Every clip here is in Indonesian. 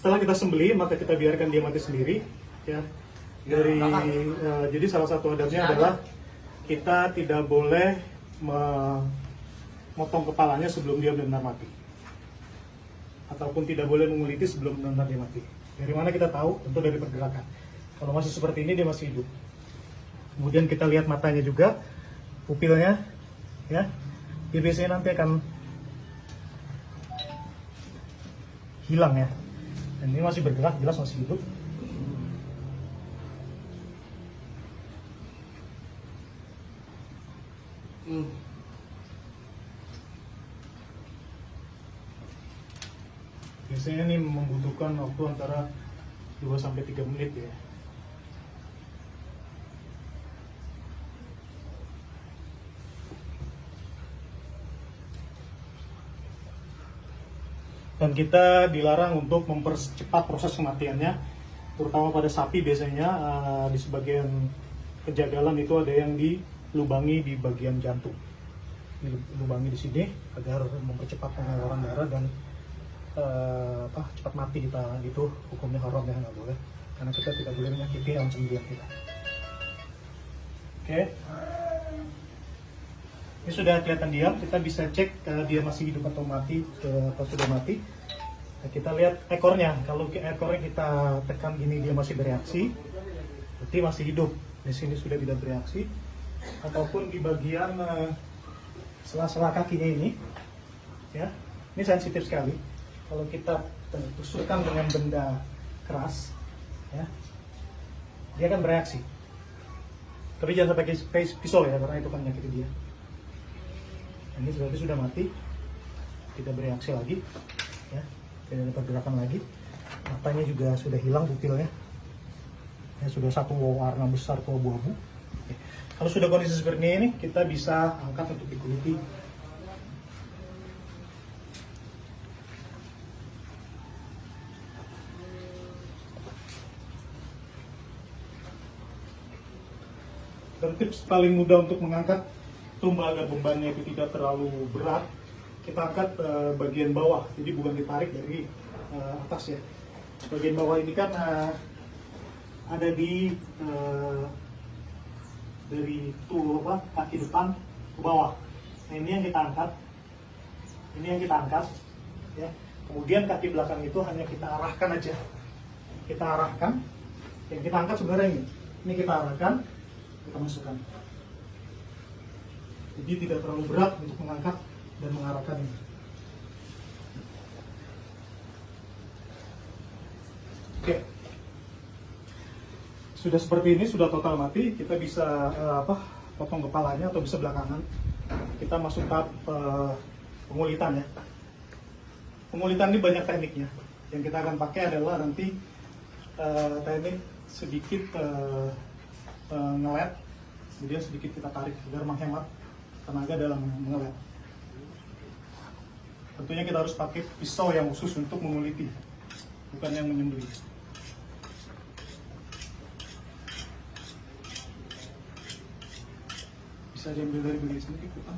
Setelah kita sembelih, maka kita biarkan dia mati sendiri. Ya, jadi salah satu adabnya adalah kita tidak boleh memotong kepalanya sebelum dia benar-benar mati, ataupun tidak boleh menguliti sebelum benar-benar dia mati. Dari mana kita tahu? Tentu dari pergerakan. Kalau masih seperti ini dia masih hidup. Kemudian kita lihat matanya juga, pupilnya, ya, dia biasanya nanti akan hilang ya. Dan ini masih bergerak, jelas masih hidup. Biasanya ini membutuhkan waktu antara 2-3 menit ya. Dan kita dilarang untuk mempercepat proses kematiannya, terutama pada sapi. Biasanya di sebagian kejagalan itu ada yang dilubangi di bagian jantung, dilubangi di sini agar mempercepat pengeluaran darah dan cepat mati. Kita itu hukumnya haram ya, nggak boleh, karena kita tidak boleh menyakiti alam sembilan kita. Oke. Ini sudah kelihatan diam, kita bisa cek dia masih hidup atau mati, atau sudah mati. Nah, kita lihat ekornya. Kalau ekornya kita tekan gini dia masih bereaksi, berarti masih hidup. Di sini sudah tidak bereaksi. Ataupun di bagian sela-sela kakinya ini, ya, ini sensitif sekali. Kalau kita tusukkan dengan benda keras, ya, dia akan bereaksi. Tapi jangan sampai pisau ya, karena itu kan menyakiti dia. Ini berarti sudah mati, tidak bereaksi lagi, ya, tidak ada pergerakan lagi. Matanya juga sudah hilang pupilnya, ya, sudah satu warna besar ke abu-abu. Kalau sudah kondisi seperti ini, kita bisa angkat untuk dikuliti. Dan tips paling mudah untuk mengangkat tumba agar bebannya itu tidak terlalu berat, kita angkat bagian bawah, jadi bukan ditarik dari atas ya. Bagian bawah ini kan ada di dari kaki depan ke bawah. Nah, ini yang kita angkat, ya. Kemudian kaki belakang itu hanya kita arahkan aja, kita arahkan. Yang kita angkat sebenarnya ini kita arahkan, kita masukkan. Jadi tidak terlalu berat untuk mengangkat dan mengarahkan ini. Oke. Sudah seperti ini, sudah total mati, kita bisa potong kepalanya atau bisa belakangan. Kita masuk tahap pengulitan ya. Pengulitan ini banyak tekniknya. Yang kita akan pakai adalah nanti teknik sedikit ngelet, kemudian sedikit kita tarik agar menghemat tenaga dalam mengelet. Tentunya kita harus pakai pisau yang khusus untuk menguliti, bukan yang menyembelih. Bisa diambil dari bagian sini ikutan.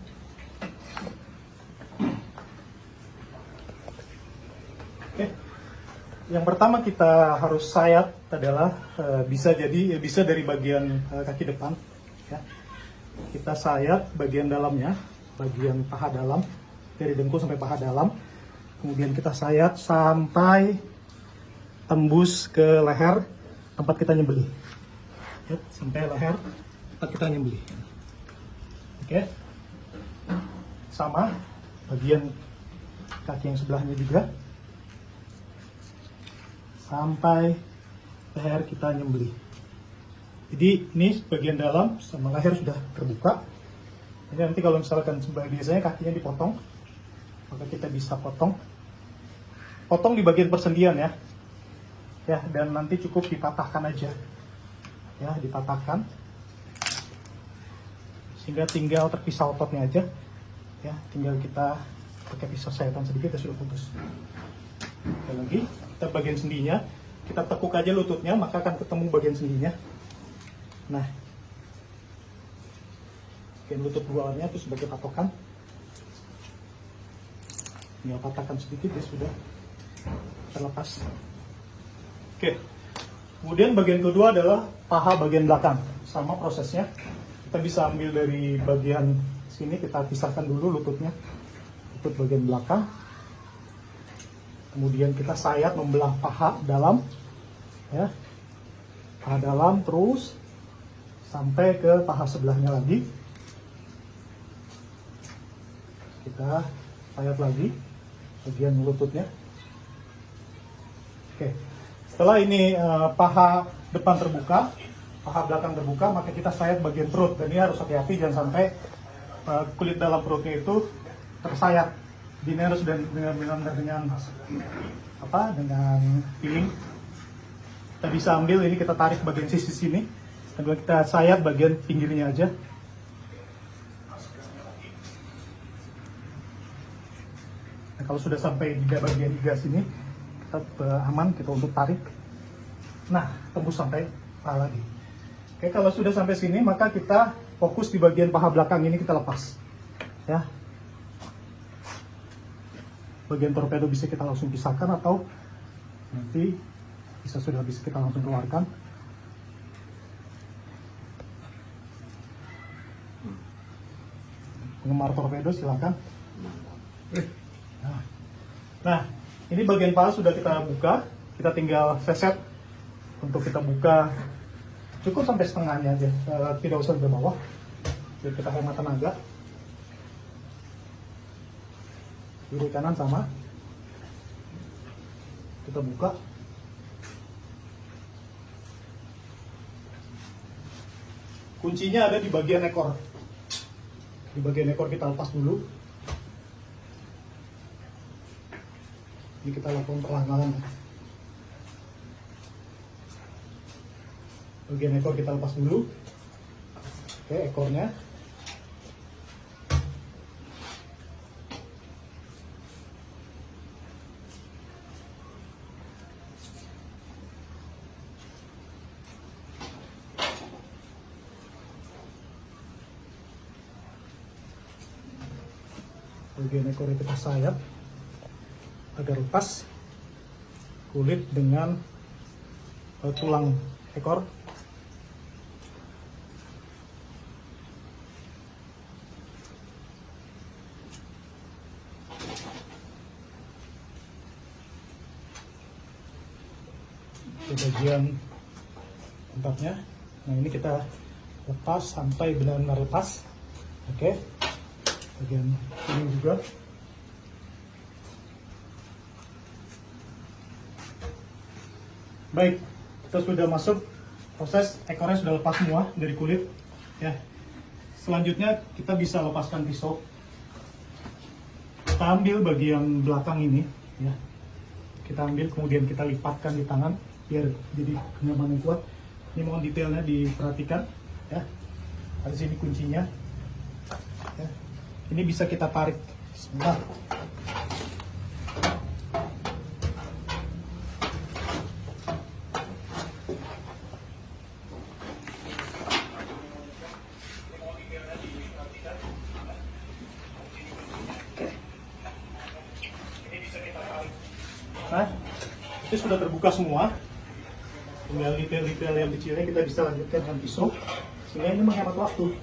Oke. Yang pertama kita harus sayat adalah bisa dari bagian kaki depan, ya. Kita sayat bagian dalamnya, bagian paha dalam, dari dengkul sampai paha dalam. Kemudian kita sayat sampai tembus ke leher tempat kita nyembelih, ya, sampai leher tempat kita nyembelih. Oke, sama bagian kaki yang sebelahnya juga sampai leher kita nyembelih. Jadi ini bagian dalam sama leher sudah terbuka. Jadi nanti kalau misalkan biasanya kakinya dipotong, maka kita bisa potong di bagian persendian ya. Ya, dan nanti cukup dipatahkan aja. Ya, dipatahkan. Sehingga tinggal terpisah ototnya aja. Ya, tinggal kita pakai pisau sayatan sedikit ya sudah putus. Sekali lagi, kita bagian sendinya, kita tekuk aja lututnya, maka akan ketemu bagian sendinya. Nah, bagian lutut luarnya itu sebagai patokan. Tinggal patahkan sedikit, ya sudah terlepas. Oke. Kemudian bagian kedua adalah paha bagian belakang. Sama prosesnya. Kita bisa ambil dari bagian sini, kita pisahkan dulu lututnya. Lutut bagian belakang. Kemudian kita sayat membelah paha dalam. Ya. Paha dalam terus sampai ke paha sebelahnya lagi. Kita sayat lagi bagian lututnya. Oke. Setelah ini paha depan terbuka, paha belakang terbuka, maka kita sayat bagian perut. Dan ini harus hati-hati, jangan sampai kulit dalam perutnya itu tersayat. Ini harus dengan feeling. Kita bisa ambil ini, kita tarik bagian sisi sini, dan kita sayat bagian pinggirnya aja. Nah, kalau sudah sampai di bagian iga sini, kita aman, kita untuk tarik. Nah, tembus sampai paha lagi. Oke, kalau sudah sampai sini, maka kita fokus di bagian paha belakang ini, kita lepas. Ya. Bagian torpedo bisa kita langsung pisahkan, atau nanti sudah bisa kita langsung keluarkan. Penggemar torpedo silakan. Nah, ini bagian paha sudah kita buka. Kita tinggal seset untuk kita buka, cukup sampai setengahnya aja, tidak usah ke bawah. Jadi kita hemat tenaga. Kiri kanan sama. Kita buka. Kuncinya ada di bagian ekor. Di bagian ekor kita lepas dulu. Ini kita lakukan perlahan-lahan. Bagian ekor kita lepas dulu. Oke, ekornya. Bagian ekor kita sayat agar lepas kulit dengan tulang ekor. Di bagian tempatnya. Nah, ini kita lepas sampai benar-benar lepas. Oke. Bagian ini juga. Baik, kita sudah masuk proses, ekornya sudah lepas semua dari kulit. Ya. Selanjutnya kita bisa lepaskan pisau. Kita ambil bagian belakang ini, ya. Kita ambil, kemudian kita lipatkan di tangan biar jadi kenyamanan yang kuat. Ini mohon detailnya diperhatikan, ya. Ada sini kuncinya. Ya. Ini bisa kita tarik sebentar. Nah, itu sudah terbuka semua. Tinggal detail-detail yang kecilnya kita bisa lanjutkan dengan pisau, sehingga ini menghemat waktu.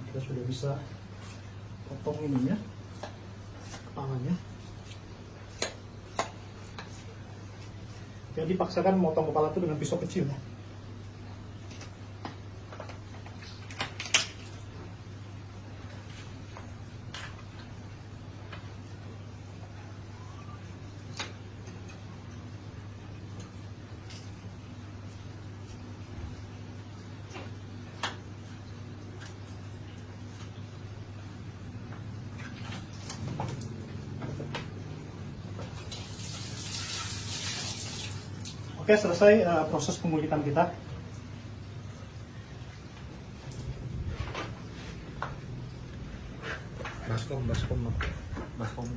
Kita sudah bisa potong ininya, kepalanya. Jadi paksakan memotong kepala itu dengan pisau kecil, ya. Oke, selesai proses pengulitan kita. Baskom.